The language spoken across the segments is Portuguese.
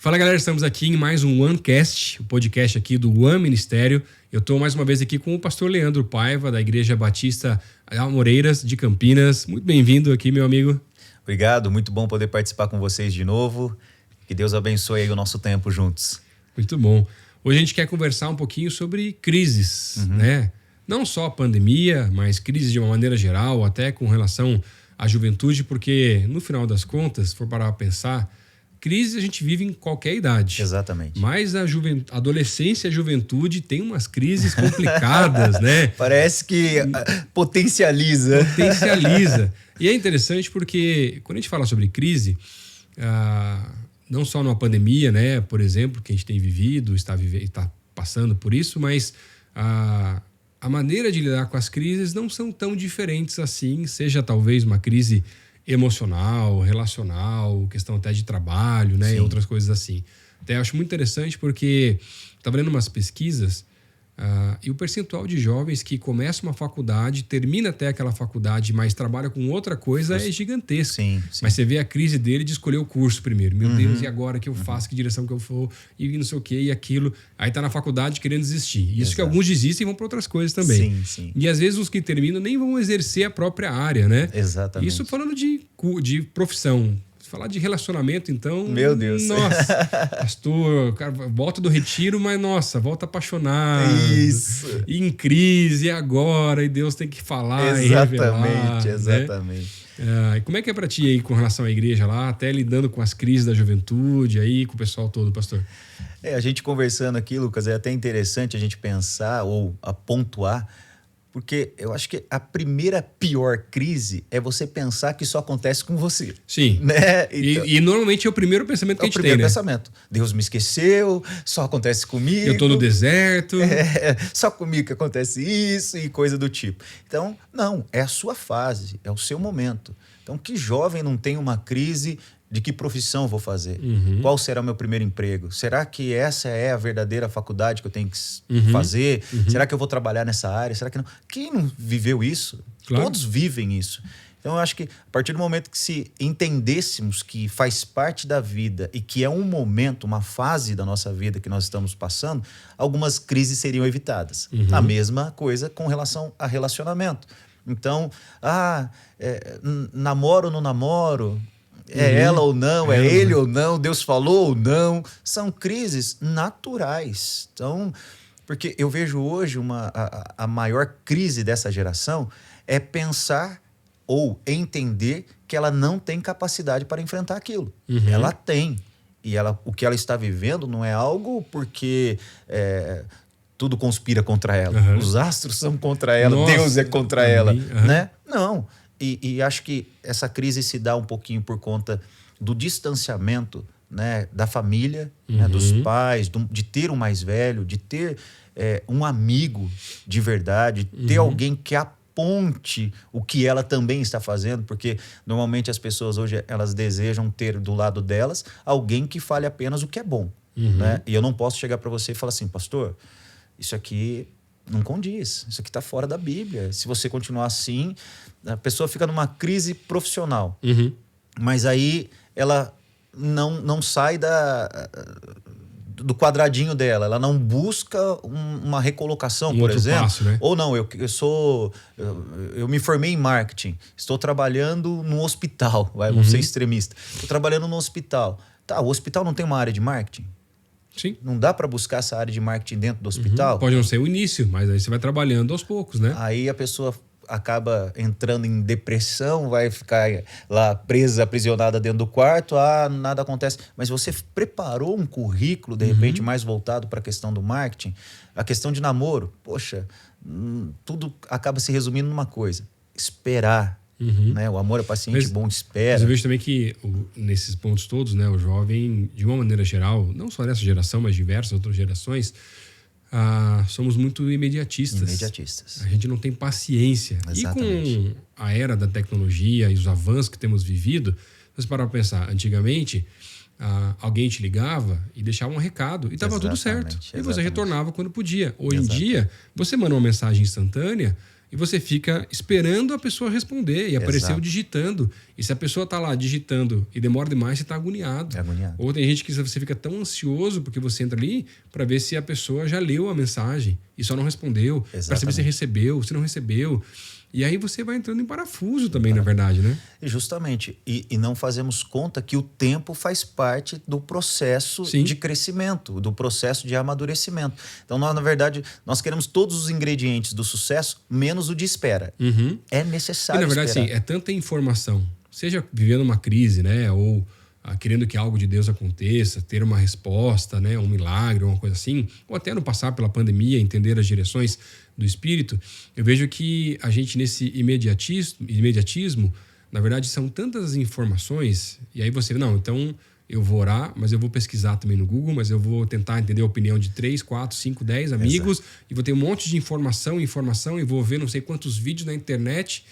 Fala galera, estamos aqui em mais um OneCast, o podcast aqui do One Ministério. Eu estou mais uma vez aqui com o pastor Leandro Paiva, da Igreja Batista Amoreiras de Campinas. Muito bem-vindo aqui, meu amigo. Obrigado, muito bom poder participar com vocês de novo. Que Deus abençoe aí o nosso tempo juntos. Muito bom. Hoje a gente quer conversar um pouquinho sobre crises, né? Não só a pandemia, mas crises de uma maneira geral, até com relação à juventude, porque no final das contas, se for parar para pensar, crise a gente vive em qualquer idade. Exatamente. Mas a adolescência e a juventude tem umas crises complicadas, né? Parece que potencializa. Potencializa. E é interessante porque quando a gente fala sobre crise, não só numa pandemia, né? Por exemplo, que a gente tem vivido, está passando por isso, mas a maneira de lidar com as crises não são tão diferentes assim, seja talvez uma crise emocional, relacional, questão até de trabalho, né? E outras coisas assim. Até acho muito interessante porque estava lendo umas pesquisas e o percentual de jovens que começam uma faculdade, termina até aquela faculdade, mas trabalha com outra coisa é gigantesco. Sim. Mas você vê a crise dele de escolher o curso primeiro. Meu Deus, e agora que eu faço? Que direção que eu for? E não sei o que, e aquilo. Aí tá na faculdade querendo desistir. Isso. Exato. Que alguns desistem e vão para outras coisas também. Sim. E às vezes os que terminam nem vão exercer a própria área, né? Exatamente. Isso falando de profissão. Falar de relacionamento, então... Meu Deus. Nossa, pastor, cara, volta do retiro, mas nossa, volta apaixonado. Isso. E em crise, e agora? E Deus tem que falar e revelar. Exatamente. Né? E como é que é pra ti aí com relação à igreja lá, até lidando com as crises da juventude aí, com o pessoal todo, pastor? A gente conversando aqui, Lucas, é até interessante a gente pensar ou pontuar, porque eu acho que a primeira pior crise é você pensar que só acontece com você. Sim. Né? Então, e normalmente é o primeiro pensamento que a gente tem, né? É o primeiro pensamento. Deus me esqueceu, só acontece comigo. Eu tô no deserto. Só comigo que acontece isso e coisa do tipo. Então, não, é a sua fase, é o seu momento. Então, que jovem não tem uma crise de que profissão vou fazer? Qual será o meu primeiro emprego? Será que essa é a verdadeira faculdade que eu tenho que fazer? Será que eu vou trabalhar nessa área? Será que não? Quem não viveu isso? Claro. Todos vivem isso. Então, eu acho que a partir do momento que se entendêssemos que faz parte da vida e que é um momento, uma fase da nossa vida que nós estamos passando, algumas crises seriam evitadas. A mesma coisa com relação a relacionamento. Então, namoro ou não namoro? É ela ou não, é ele ou não, Deus falou ou não. São crises naturais. Então, porque eu vejo hoje a maior crise dessa geração é pensar ou entender que ela não tem capacidade para enfrentar aquilo. Ela tem. E o que ela está vivendo não é algo porque tudo conspira contra ela. Os astros são contra ela, nossa, Deus é contra ela. Né? Não. E acho que essa crise se dá um pouquinho por conta do distanciamento, né, da família, né, dos pais, de ter um mais velho, de ter um amigo de verdade, ter alguém que aponte o que ela também está fazendo, porque normalmente as pessoas hoje elas desejam ter do lado delas alguém que fale apenas o que é bom. Né? E eu não posso chegar para você e falar assim, pastor, isso aqui não condiz, isso aqui está fora da Bíblia. Se você continuar assim, a pessoa fica numa crise profissional. Mas aí ela não sai do quadradinho dela, ela não busca uma recolocação, por exemplo. Passo, né? Ou não, eu me formei em marketing, estou trabalhando num hospital, vamos ser extremista. Estou trabalhando num hospital. Tá, o hospital não tem uma área de marketing? Sim. Não dá para buscar essa área de marketing dentro do hospital? Pode não ser o início, mas aí você vai trabalhando aos poucos, né? Aí a pessoa acaba entrando em depressão, vai ficar lá presa, aprisionada dentro do quarto, nada acontece. Mas você preparou um currículo, de repente, mais voltado para a questão do marketing, a questão de namoro. Poxa, tudo acaba se resumindo numa coisa: esperar. Né? O amor é paciente, bom, espera. Mas eu vejo também que nesses pontos todos, né, o jovem, de uma maneira geral, não só nessa geração, mas diversas outras gerações, somos muito imediatistas. A gente não tem paciência. Exatamente. E com a era da tecnologia e os avanços que temos vivido, nós paramos para pensar, antigamente alguém te ligava e deixava um recado e estava tudo certo. E você retornava quando podia. Hoje em dia, você manda uma mensagem instantânea e você fica esperando a pessoa responder e apareceu digitando. E se a pessoa está lá digitando e demora demais, você está agoniado. Ou tem gente que você fica tão ansioso porque você entra ali para ver se a pessoa já leu a mensagem e só não respondeu, para saber se recebeu, se não recebeu. E aí você vai entrando em parafuso também, na verdade, né? Justamente. E não fazemos conta que o tempo faz parte do processo de crescimento, do processo de amadurecimento. Então, nós, na verdade, nós queremos todos os ingredientes do sucesso, menos o de espera. É necessário esperar. E, na verdade, sim, é tanta informação. Seja vivendo uma crise, né? Ou querendo que algo de Deus aconteça, ter uma resposta, né? Um milagre, uma coisa assim. Ou até no passar pela pandemia, entender as direções do Espírito. Eu vejo que a gente, nesse imediatismo, na verdade, são tantas informações, e aí você, não, então eu vou orar, mas eu vou pesquisar também no Google, mas eu vou tentar entender a opinião de 3, 4, 5, 10 amigos, e vou ter um monte de informação, e vou ver não sei quantos vídeos na internet,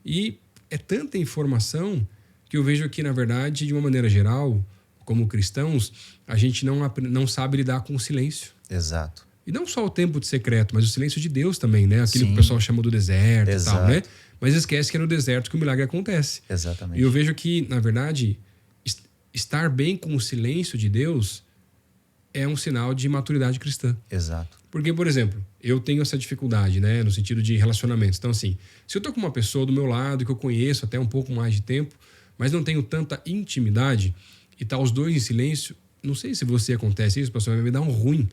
e é tanta informação que eu vejo que, na verdade, de uma maneira geral, como cristãos, a gente não sabe lidar com o silêncio. Exato. E não só o tempo de secreto, mas o silêncio de Deus também, né? Aquilo que o pessoal chama do deserto e tal, né? Mas esquece que é no deserto que o milagre acontece. Exatamente. E eu vejo que, na verdade, estar bem com o silêncio de Deus é um sinal de maturidade cristã. Exato. Porque, por exemplo, eu tenho essa dificuldade, né? No sentido de relacionamentos. Então, assim, se eu tô com uma pessoa do meu lado que eu conheço até um pouco mais de tempo, mas não tenho tanta intimidade e tá os dois em silêncio, não sei se você acontece isso, pessoal, vai me dar um ruim.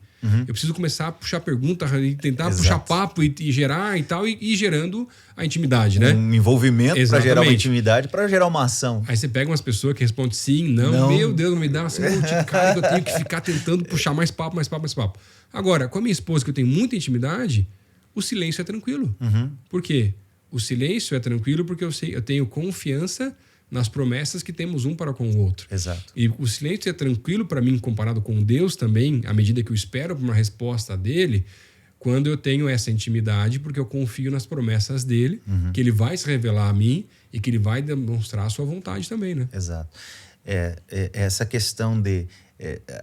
Eu preciso começar a puxar pergunta e tentar puxar papo e gerar e tal, e gerando a intimidade, né? Um envolvimento para gerar uma intimidade, para gerar uma ação. Aí você pega umas pessoas que respondem sim, não. Meu Deus, não me dá assim, um cara que eu tenho que ficar tentando puxar mais papo. Agora, com a minha esposa, que eu tenho muita intimidade, o silêncio é tranquilo. Por quê? O silêncio é tranquilo porque eu tenho confiança nas promessas que temos um para com o outro. Exato. E o silêncio é tranquilo para mim comparado com Deus também, à medida que eu espero por uma resposta dele, quando eu tenho essa intimidade, porque eu confio nas promessas dele, que ele vai se revelar a mim e que ele vai demonstrar a sua vontade também, né? Exato. Essa questão de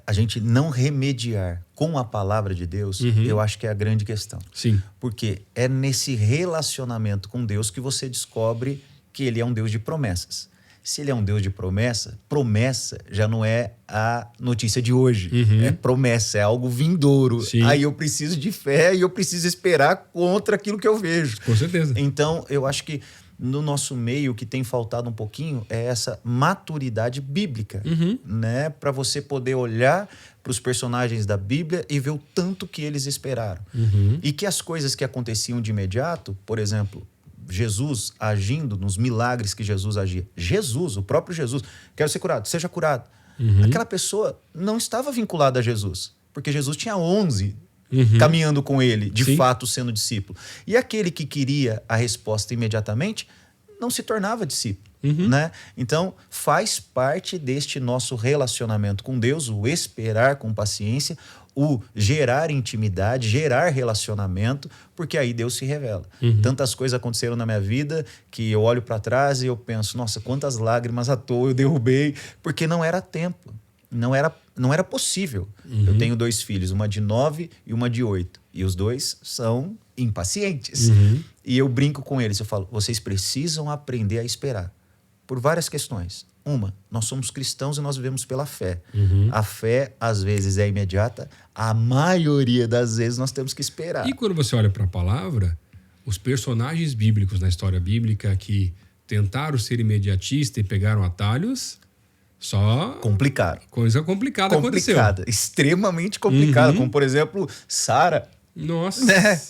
a gente não remediar com a palavra de Deus, eu acho que é a grande questão. Sim. Porque é nesse relacionamento com Deus que você descobre que ele é um Deus de promessas. Se ele é um Deus de promessa já não é a notícia de hoje. É promessa, é algo vindouro. Sim. Aí eu preciso de fé e eu preciso esperar contra aquilo que eu vejo. Com certeza. Então, eu acho que no nosso meio o que tem faltado um pouquinho é essa maturidade bíblica, né? Para você poder olhar para os personagens da Bíblia e ver o tanto que eles esperaram. E que as coisas que aconteciam de imediato, por exemplo, Jesus agindo nos milagres que Jesus agia. Jesus, o próprio Jesus, quero ser curado, seja curado. Aquela pessoa não estava vinculada a Jesus, porque Jesus tinha 11 caminhando com ele, de fato sendo discípulo. E aquele que queria a resposta imediatamente não se tornava discípulo. Né? Então, faz parte deste nosso relacionamento com Deus, o esperar com paciência, o gerar intimidade, gerar relacionamento, porque aí Deus se revela. Tantas coisas aconteceram na minha vida que eu olho para trás e eu penso, nossa, quantas lágrimas à toa eu derrubei, porque não era tempo, não era possível. Eu tenho 2 filhos, uma de 9 e uma de 8, e os 2 são impacientes. E eu brinco com eles, eu falo, vocês precisam aprender a esperar, por várias questões. Uma, nós somos cristãos e nós vivemos pela fé. A fé, às vezes, é imediata. A maioria das vezes, nós temos que esperar. E quando você olha para a palavra, os personagens bíblicos na história bíblica que tentaram ser imediatistas e pegaram atalhos, só... Complicaram. Coisa complicada aconteceu. Extremamente complicada. Como, por exemplo, Sara. Nossa. Né?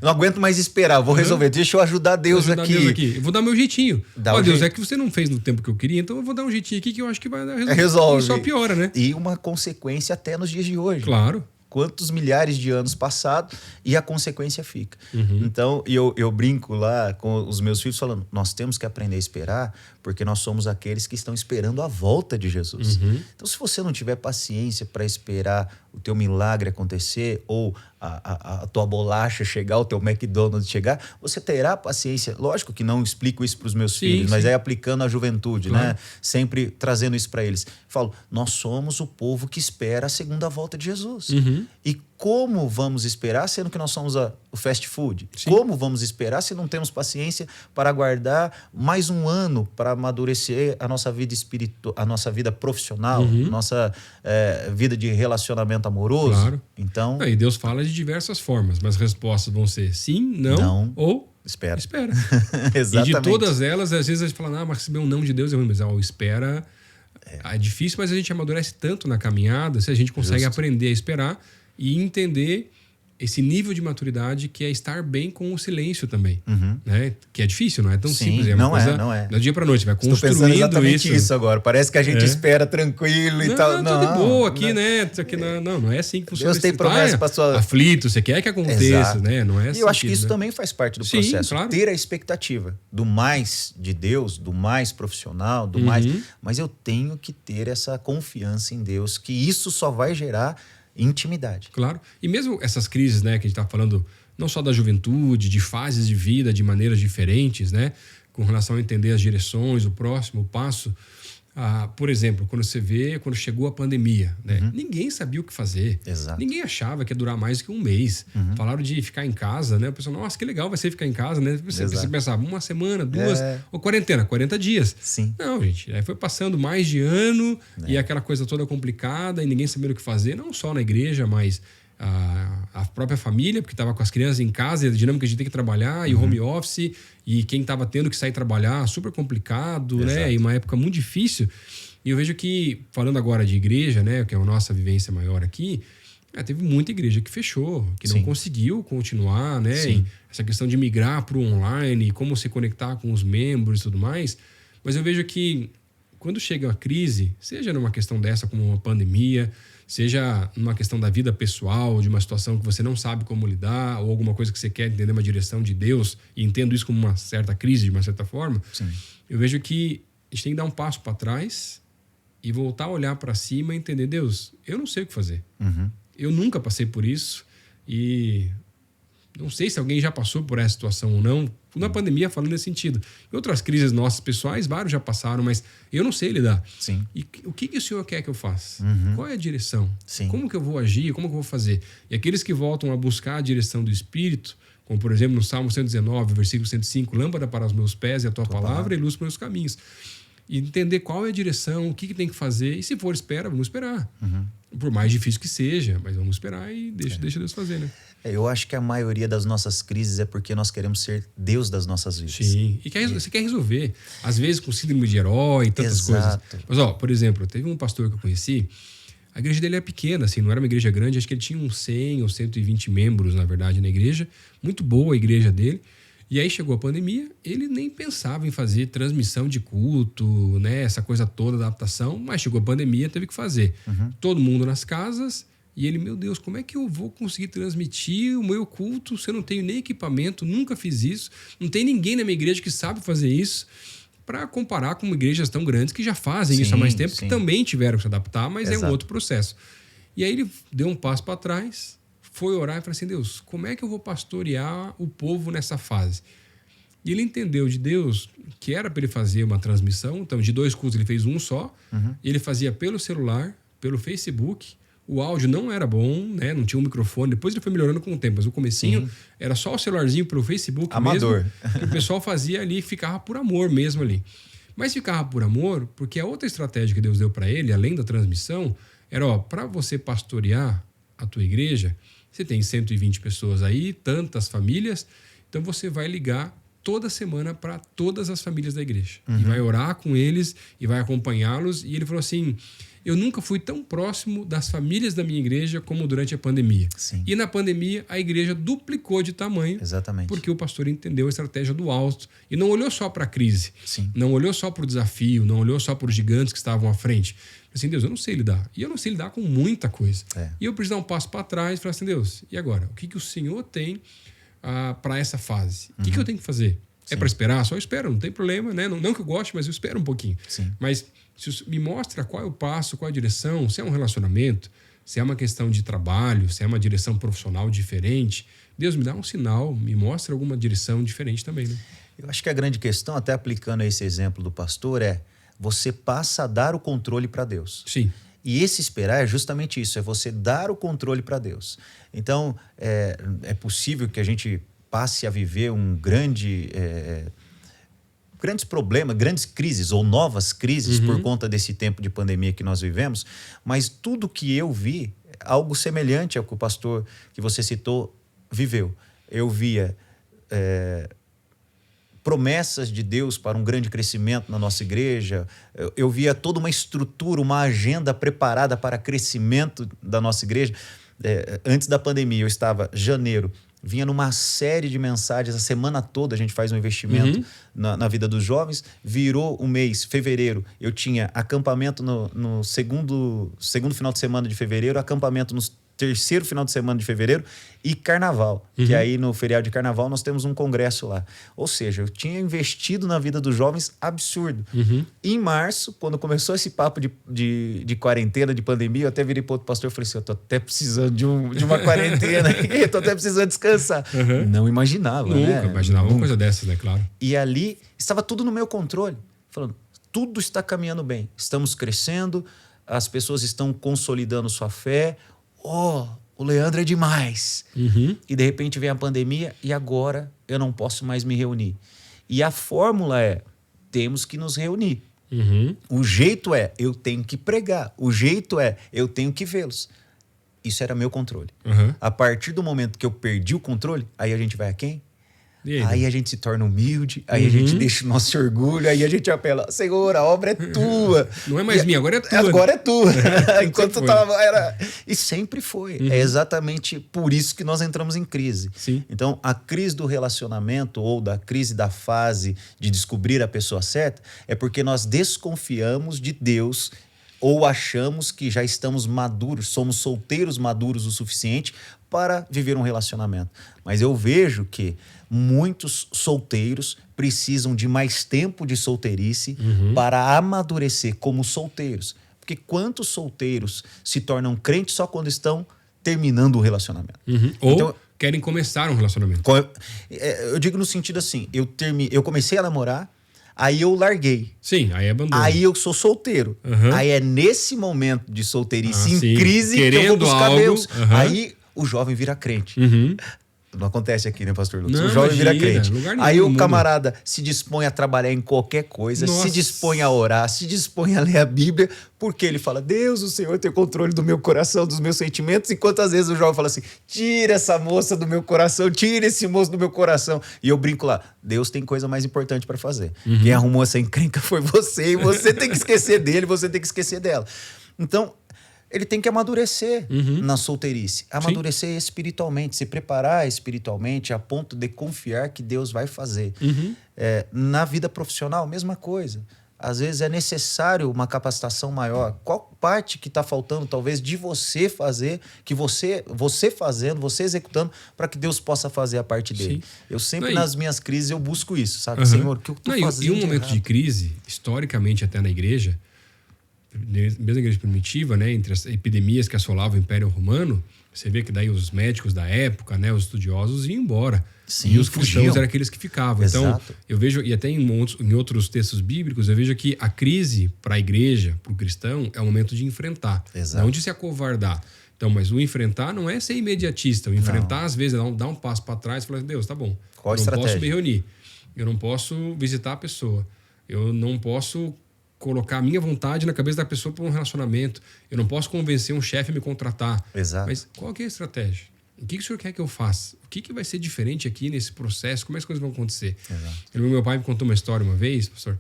Não aguento mais esperar, vou resolver. Deixa eu ajudar Deus aqui. Eu vou dar meu jeitinho. Deus, é que você não fez no tempo que eu queria, então eu vou dar um jeitinho aqui que eu acho que vai dar resolve. E só piora, né? E uma consequência até nos dias de hoje. Claro. Quantos milhares de anos passados e a consequência fica. Então, eu brinco lá com os meus filhos falando, nós temos que aprender a esperar, porque nós somos aqueles que estão esperando a volta de Jesus. Então, se você não tiver paciência para esperar o teu milagre acontecer ou a tua bolacha chegar, o teu McDonald's chegar, você terá paciência. Lógico que não explico isso para os meus filhos, mas é aplicando a juventude, né? Sempre trazendo isso para eles. Falo, nós somos o povo que espera a segunda volta de Jesus. E como vamos esperar, sendo que nós somos o fast food? Sim. Como vamos esperar se não temos paciência para aguardar mais um ano para amadurecer a nossa vida espiritual, a nossa vida profissional, nossa vida de relacionamento amoroso? Claro. Então, E Deus fala de diversas formas, mas as respostas vão ser sim, não. Ou espera. E Exatamente. de todas elas, às vezes a gente fala, mas receber um não de Deus é ruim, mas espera é difícil, mas a gente amadurece tanto na caminhada se a gente consegue aprender a esperar e entender esse nível de maturidade que é estar bem com o silêncio também, né? Que é difícil, não é tão simples. É uma coisa, não é. Do dia para noite, vai construindo Estou pensando exatamente isso agora. Parece que a gente espera tranquilo e tal. Não, de boa aqui, né? Aqui não é assim que funciona. Deus tem promessa para sua... Aflito, você quer que aconteça, Exato. né? Não é assim. E eu acho que isso também faz parte do processo. Claro. Ter a expectativa do mais de Deus, do mais profissional, do mais... Mas eu tenho que ter essa confiança em Deus, que isso só vai gerar intimidade. Claro. E mesmo essas crises, né, que a gente está falando, não só da juventude, de fases de vida, de maneiras diferentes, né, com relação a entender as direções, o próximo, o passo. Por exemplo, quando você vê, quando chegou a pandemia, né, ninguém sabia o que fazer. Exato. Ninguém achava que ia durar mais do que um mês. Falaram de ficar em casa, né? O pessoal, nossa, que legal vai ser ficar em casa, né? Você pensava, uma semana, duas, ou quarentena, 40 dias. Sim. Não, gente, aí foi passando mais de ano e aquela coisa toda complicada e ninguém sabia o que fazer, não só na igreja, mas a própria família, porque estava com as crianças em casa e a dinâmica de ter que trabalhar e o home office e quem estava tendo que sair trabalhar, super complicado, né? E uma época muito difícil. E eu vejo que, falando agora de igreja, né, que é a nossa vivência maior aqui, teve muita igreja que fechou, que não conseguiu continuar, né? E essa questão de migrar para o online, como se conectar com os membros e tudo mais. Mas eu vejo que quando chega a crise, seja numa questão dessa como uma pandemia, seja numa questão da vida pessoal, de uma situação que você não sabe como lidar, ou alguma coisa que você quer entender uma direção de Deus, e entendo isso como uma certa crise, de uma certa forma, eu vejo que a gente tem que dar um passo para trás e voltar a olhar para cima e entender, Deus, eu não sei o que fazer. Eu nunca passei por isso e não sei se alguém já passou por essa situação ou não. Na pandemia, falando nesse sentido. Em outras crises nossas pessoais, vários já passaram, mas eu não sei lidar. Sim. E o que o Senhor quer que eu faça? Qual é a direção? Sim. Como que eu vou agir? Como que eu vou fazer? E aqueles que voltam a buscar a direção do Espírito, como por exemplo no Salmo 119, versículo 105, lâmpada para os meus pés e a tua palavra e luz para os meus caminhos. E entender qual é a direção, o que tem que fazer. E se for espera, vamos esperar. Por mais difícil que seja, mas vamos esperar e deixa Deus fazer, né? Eu acho que a maioria das nossas crises é porque nós queremos ser Deus das nossas vidas. Sim, e você quer resolver. Às vezes com síndrome de herói e tantas coisas. Mas, por exemplo, teve um pastor que eu conheci, a igreja dele é pequena, assim, não era uma igreja grande, acho que ele tinha uns 100 ou 120 membros, na verdade, na igreja. Muito boa a igreja dele. E aí chegou a pandemia, ele nem pensava em fazer transmissão de culto, né, essa coisa toda, adaptação, mas chegou a pandemia, teve que fazer. Todo mundo nas casas, e ele, meu Deus, como é que eu vou conseguir transmitir o meu culto se eu não tenho nem equipamento, nunca fiz isso, não tem ninguém na minha igreja que sabe fazer isso, para comparar com igrejas tão grandes que já fazem isso há mais tempo, que também tiveram que se adaptar, mas é um outro processo. E aí ele deu um passo para trás, foi orar e falou assim, Deus, como é que eu vou pastorear o povo nessa fase? E ele entendeu de Deus que era para ele fazer uma transmissão, então de 2 cultos ele fez um só, ele fazia pelo celular, pelo Facebook, o áudio não era bom, né? Não tinha um microfone, depois ele foi melhorando com o tempo, mas o comecinho era só o celularzinho pelo Facebook amador mesmo, que o pessoal fazia ali, ficava por amor mesmo ali. Mas ficava por amor porque a outra estratégia que Deus deu para ele, além da transmissão, era, para você pastorear a tua igreja, você tem 120 pessoas aí, tantas famílias, então você vai ligar toda semana para todas as famílias da igreja. E vai orar com eles e vai acompanhá-los. E ele falou assim, eu nunca fui tão próximo das famílias da minha igreja como durante a pandemia. E na pandemia, a igreja duplicou de tamanho. Exatamente. Porque o pastor entendeu a estratégia do alto. E não olhou só para a crise. Não olhou só para o desafio. Não olhou só para os gigantes que estavam à frente. Assim, Deus, eu não sei lidar. E eu não sei lidar com muita coisa. E eu preciso dar um passo para trás e falar assim, Deus, e agora? O que o Senhor tem para essa fase? O que eu tenho que fazer? É para esperar? Só espero, não tem problema, né? Não que eu goste, mas eu espero um pouquinho. Mas me mostra qual é o passo, qual é a direção, se é um relacionamento, se é uma questão de trabalho, se é uma direção profissional diferente. Deus, me dá um sinal, me mostra alguma direção diferente também, né? Eu acho que a grande questão, até aplicando esse exemplo do pastor, é você passa a dar o controle para Deus. Sim. E esse esperar é justamente isso, é você dar o controle para Deus. Então, é possível que a gente passe a viver grandes problemas, grandes crises ou novas crises por conta desse tempo de pandemia que nós vivemos, mas tudo que eu vi, algo semelhante ao que o pastor que você citou viveu. Eu via promessas de Deus para um grande crescimento na nossa igreja, eu via toda uma estrutura, uma agenda preparada para crescimento da nossa igreja. Antes da pandemia, eu estava janeiro, vinha numa série de mensagens, a semana toda a gente faz um investimento na vida dos jovens, virou o mês, fevereiro, eu tinha acampamento no segundo final de semana de fevereiro, acampamento no terceiro final de semana de fevereiro e carnaval, que aí no feriado de carnaval nós temos um congresso lá. Ou seja, eu tinha investido na vida dos jovens absurdo. Em março, quando começou esse papo de quarentena, de pandemia, eu até virei para outro pastor e falei assim, eu tô até precisando de uma quarentena, eu tô até precisando descansar. Não imaginava, Nunca imaginava uma coisa dessas, né? Claro. E ali estava tudo no meu controle, falando, tudo está caminhando bem, estamos crescendo, as pessoas estão consolidando sua fé, o Leandro é demais. E de repente vem a pandemia e agora eu não posso mais me reunir. E a fórmula temos que nos reunir. O jeito eu tenho que pregar. O jeito eu tenho que vê-los. Isso era meu controle. A partir do momento que eu perdi o controle, aí a gente vai a quem? Aí a gente se torna humilde, aí a gente deixa o nosso orgulho, aí a gente apela, Senhor, a obra é tua. Não é mais minha, agora é tua. Agora é tua. Enquanto E sempre foi. É exatamente por isso que nós entramos em crise. Sim. Então, a crise do relacionamento ou da crise da fase de descobrir a pessoa certa é porque nós desconfiamos de Deus ou achamos que já estamos maduros, somos solteiros maduros o suficiente para viver um relacionamento. Mas eu vejo que muitos solteiros precisam de mais tempo de solteirice para amadurecer como solteiros. Porque quantos solteiros se tornam crentes só quando estão terminando o relacionamento? Ou querem começar um relacionamento. Eu digo no sentido assim, eu comecei a namorar, aí eu larguei. Sim, aí abandono. Aí eu sou solteiro. Aí é nesse momento de solteirice, em sim. crise, Querendo que eu vou buscar algo. Deus. Aí o jovem vira crente. Não acontece aqui, né, pastor Lucas? Não, o jovem vira imagina, crente. lugar nenhum Aí no o mundo. camarada se dispõe a trabalhar em qualquer coisa, Nossa. se dispõe a orar, se dispõe a ler a Bíblia, porque ele fala, Deus, o Senhor tem controle do meu coração, dos meus sentimentos, e quantas vezes o jovem fala assim, tira essa moça do meu coração, tira esse moço do meu coração. E eu brinco lá, Deus tem coisa mais importante para fazer. Quem arrumou essa encrenca foi você, e você tem que esquecer dele, você tem que esquecer dela. Então, ele tem que amadurecer na solteirice. Amadurecer espiritualmente, se preparar espiritualmente a ponto de confiar que Deus vai fazer. Na vida profissional, mesma coisa. Às vezes é necessário uma capacitação maior. Qual parte que está faltando, talvez, de você fazer, que você fazendo, você executando, para que Deus possa fazer a parte dele? Sim. Eu sempre, nas minhas crises, eu busco isso, sabe? Senhor, o que eu estou fazendo? E um momento de crise, historicamente até na igreja, mesmo na igreja primitiva, né, entre as epidemias que assolavam o Império Romano, você vê que daí os médicos da época, né, os estudiosos iam embora. Sim, e os cristãos eram aqueles que ficavam. Exato. Então, eu vejo, e até em outros textos bíblicos, eu vejo que a crise para a igreja, para o cristão, é o momento de enfrentar. Exato. Não de se acovardar. Então, mas o enfrentar não é ser imediatista. O enfrentar, às vezes, é dar um passo para trás e falar, Deus, tá bom. Qual a eu não estratégia? posso me reunir. Eu não posso visitar a pessoa. Eu não posso colocar a minha vontade na cabeça da pessoa para um relacionamento. Eu não posso convencer um chefe a me contratar. Exato. Mas qual que é a estratégia? O que o senhor quer que eu faça? O que vai ser diferente aqui nesse processo? como é que as coisas vão acontecer? Exato. Meu pai me contou uma história uma vez, pastor,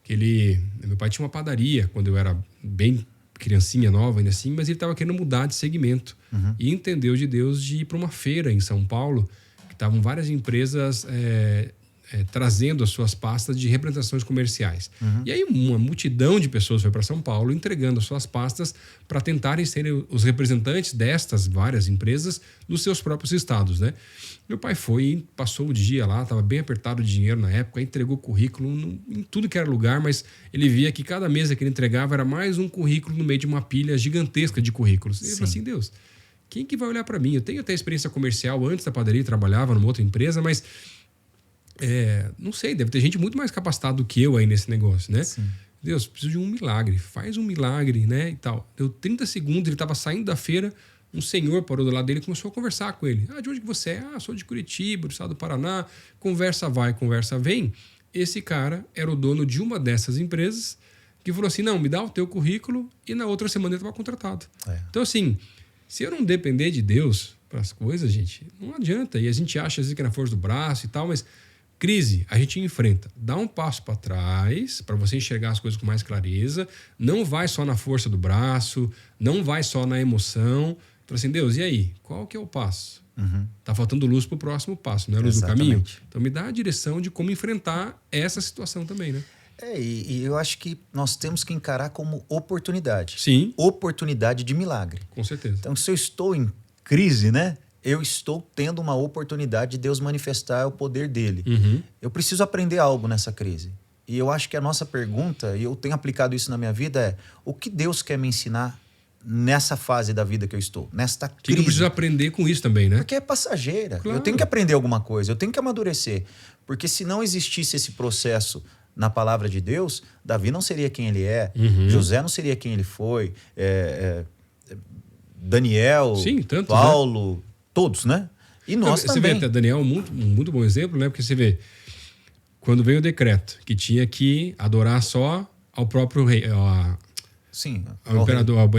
que meu pai tinha uma padaria quando eu era bem criancinha nova ainda assim, mas ele estava querendo mudar de segmento e entendeu de Deus de ir para uma feira em São Paulo, que estavam várias empresas trazendo as suas pastas de representações comerciais. E aí uma multidão de pessoas foi para São Paulo entregando as suas pastas para tentarem serem os representantes destas várias empresas nos seus próprios estados, né? Meu pai foi, passou o dia lá, estava bem apertado de dinheiro na época, entregou currículo em tudo que era lugar, mas ele via que cada mesa que ele entregava era mais um currículo no meio de uma pilha gigantesca de currículos. E ele falou assim, Deus, quem que vai olhar para mim? Eu tenho até experiência comercial, antes da padaria trabalhava numa outra empresa, mas não sei, deve ter gente muito mais capacitada do que eu aí nesse negócio, né? Sim. Deus, preciso de um milagre, faz um milagre, né, e tal. Deu 30 segundos, ele estava saindo da feira, um senhor parou do lado dele e começou a conversar com ele. De onde que você é? Sou de Curitiba, do estado do Paraná. Conversa vai, conversa vem. Esse cara era o dono de uma dessas empresas que falou assim, não, me dá o teu currículo, e na outra semana ele estava contratado. Então, assim, se eu não depender de Deus para as coisas, gente, não adianta. E a gente acha às vezes que é na força do braço e tal, mas crise a gente enfrenta. Dá um passo para trás para você enxergar as coisas com mais clareza. Não vai só na força do braço, não vai só na emoção. Fala assim, Deus, e aí? Qual que é o passo? Tá faltando luz para o próximo passo, não é luz do caminho? Então me dá a direção de como enfrentar essa situação também, né? E eu acho que nós temos que encarar como oportunidade. Sim. Oportunidade de milagre. Com certeza. Então, se eu estou em crise, né? Eu estou tendo uma oportunidade de Deus manifestar o poder dele. Eu preciso aprender algo nessa crise. E eu acho que a nossa pergunta, e eu tenho aplicado isso na minha vida, é o que Deus quer me ensinar nessa fase da vida que eu estou, nesta crise. Que eu preciso aprender com isso também, né? Porque é passageira. Claro. Eu tenho que aprender alguma coisa, eu tenho que amadurecer. Porque se não existisse esse processo na palavra de Deus, Davi não seria quem ele é, José não seria quem ele foi, Daniel, sim, tantos, Paulo, né? Todos, né? E nós você também. Você vê até Daniel, muito bom exemplo, né? Porque você vê, quando veio o decreto que tinha que adorar só ao próprio rei, Sim, ao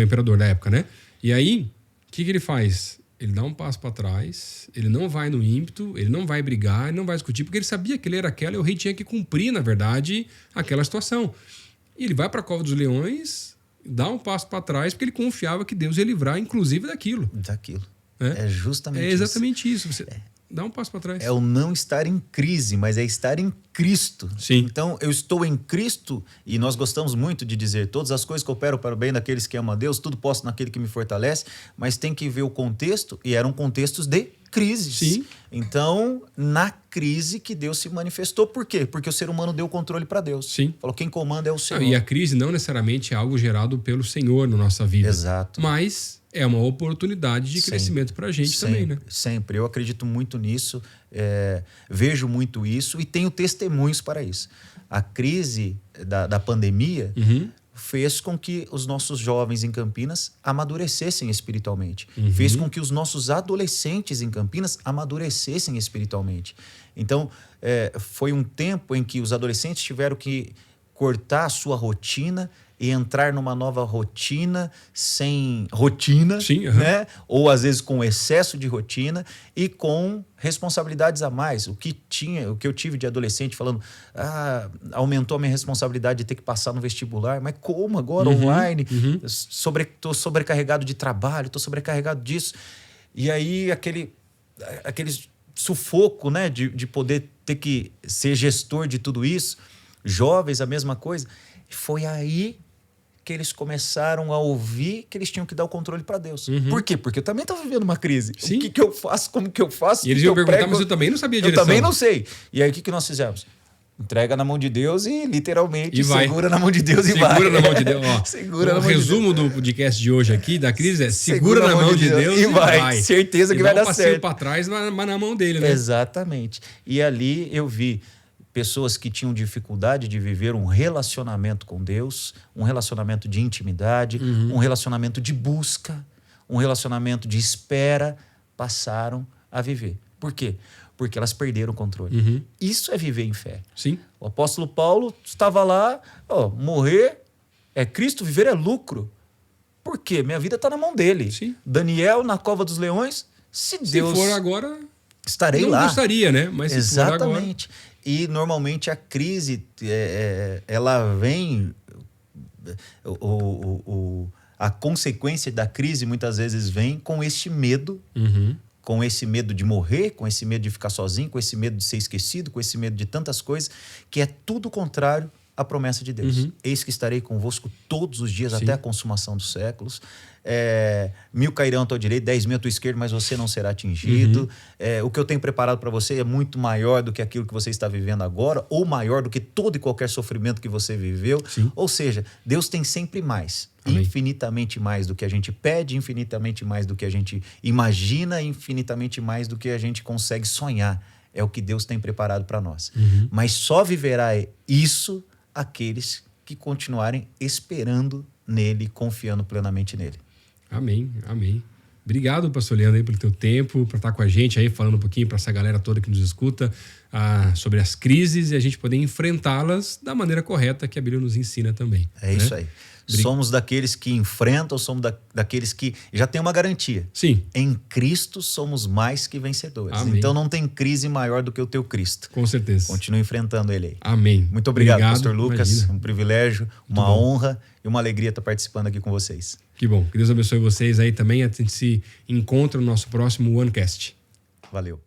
imperador da época, né? E aí, o que ele faz? Ele dá um passo para trás, ele não vai no ímpeto, ele não vai brigar, ele não vai discutir, porque ele sabia que ele era aquela e o rei tinha que cumprir, na verdade, aquela situação. E ele vai para a cova dos leões, dá um passo para trás, porque ele confiava que Deus ia livrar, inclusive, daquilo. É justamente isso. É exatamente isso. Você dá um passo para trás. É o não estar em crise, mas é estar em Cristo. Sim. Então, eu estou em Cristo, e nós gostamos muito de dizer, todas as coisas cooperam para o bem daqueles que amam a Deus, tudo posso naquele que me fortalece, mas tem que ver o contexto, e eram contextos de crises. Sim. Então, na crise que Deus se manifestou. Por quê? Porque o ser humano deu o controle para Deus. Sim. Falou, quem comanda é o Senhor. E a crise não necessariamente é algo gerado pelo Senhor na nossa vida. Exato. Mas é uma oportunidade de crescimento para a gente também, né? Sempre. Eu acredito muito nisso, vejo muito isso e tenho testemunhos para isso. A crise da pandemia fez com que os nossos jovens em Campinas amadurecessem espiritualmente. Fez com que os nossos adolescentes em Campinas amadurecessem espiritualmente. Então, foi um tempo em que os adolescentes tiveram que cortar a sua rotina e entrar numa nova rotina sem rotina, sim, né? Ou às vezes com excesso de rotina e com responsabilidades a mais. O que eu tive de adolescente falando, aumentou a minha responsabilidade de ter que passar no vestibular, mas como agora online? Estou sobrecarregado de trabalho, estou sobrecarregado disso. E aí aquele sufoco, né, de poder ter que ser gestor de tudo isso. Jovens, a mesma coisa. Foi aí que eles começaram a ouvir que eles tinham que dar o controle para Deus. Por quê? Porque eu também estava vivendo uma crise. Sim. O que eu faço? Como que eu faço? E eles iam perguntar, mas eu também não sabia a direção. Eu também não sei. E aí o que nós fizemos? Entrega na mão de Deus e literalmente segura na mão de Deus e vai. Segura na mão de Deus. Ó, segura o resumo do podcast de hoje aqui, da crise, é segura na mão de Deus e vai. Certeza que vai dar certo. Dá um passeio para trás, mas na mão dele, né? Exatamente. E ali eu vi pessoas que tinham dificuldade de viver um relacionamento com Deus, um relacionamento de intimidade, um relacionamento de busca, um relacionamento de espera, passaram a viver. Por quê? Porque elas perderam o controle. Isso é viver em fé. Sim. O apóstolo Paulo estava lá, morrer é Cristo, viver é lucro. Por quê? Minha vida está na mão dele. Sim. Daniel na cova dos leões, se Deus for agora, estarei não lá. Não gostaria, né? Mas se exatamente. For agora... E normalmente a crise, ela vem... A consequência da crise muitas vezes vem com este medo, com esse medo de morrer, com esse medo de ficar sozinho, com esse medo de ser esquecido, com esse medo de tantas coisas, que é tudo contrário à promessa de Deus. Eis que estarei convosco todos os dias até a consumação dos séculos. 1.000 cairão à tua direita, 10.000 à tua esquerda, mas você não será atingido. O que eu tenho preparado para você é muito maior do que aquilo que você está vivendo agora, ou maior do que todo e qualquer sofrimento que você viveu. Sim. Ou seja, Deus tem sempre mais. Amém. Infinitamente mais do que a gente pede, infinitamente mais do que a gente imagina, infinitamente mais do que a gente consegue sonhar. É o que Deus tem preparado para nós. Mas só viverá isso aqueles que continuarem esperando nele, confiando plenamente nele. Amém, amém. Obrigado, pastor Leandro, aí, pelo teu tempo, por estar com a gente aí, falando um pouquinho para essa galera toda que nos escuta sobre as crises e a gente poder enfrentá-las da maneira correta que a Bíblia nos ensina também. É isso aí. Somos daqueles que enfrentam, somos daqueles que já tem uma garantia. Sim. Em Cristo somos mais que vencedores. Amém. Então não tem crise maior do que o teu Cristo. Com certeza. Continue enfrentando ele aí. Amém. Muito obrigado, pastor Lucas. Imagina. Um privilégio, uma honra e uma alegria estar participando aqui com vocês. Que bom. Que Deus abençoe vocês aí também. A gente se encontra no nosso próximo OneCast. Valeu.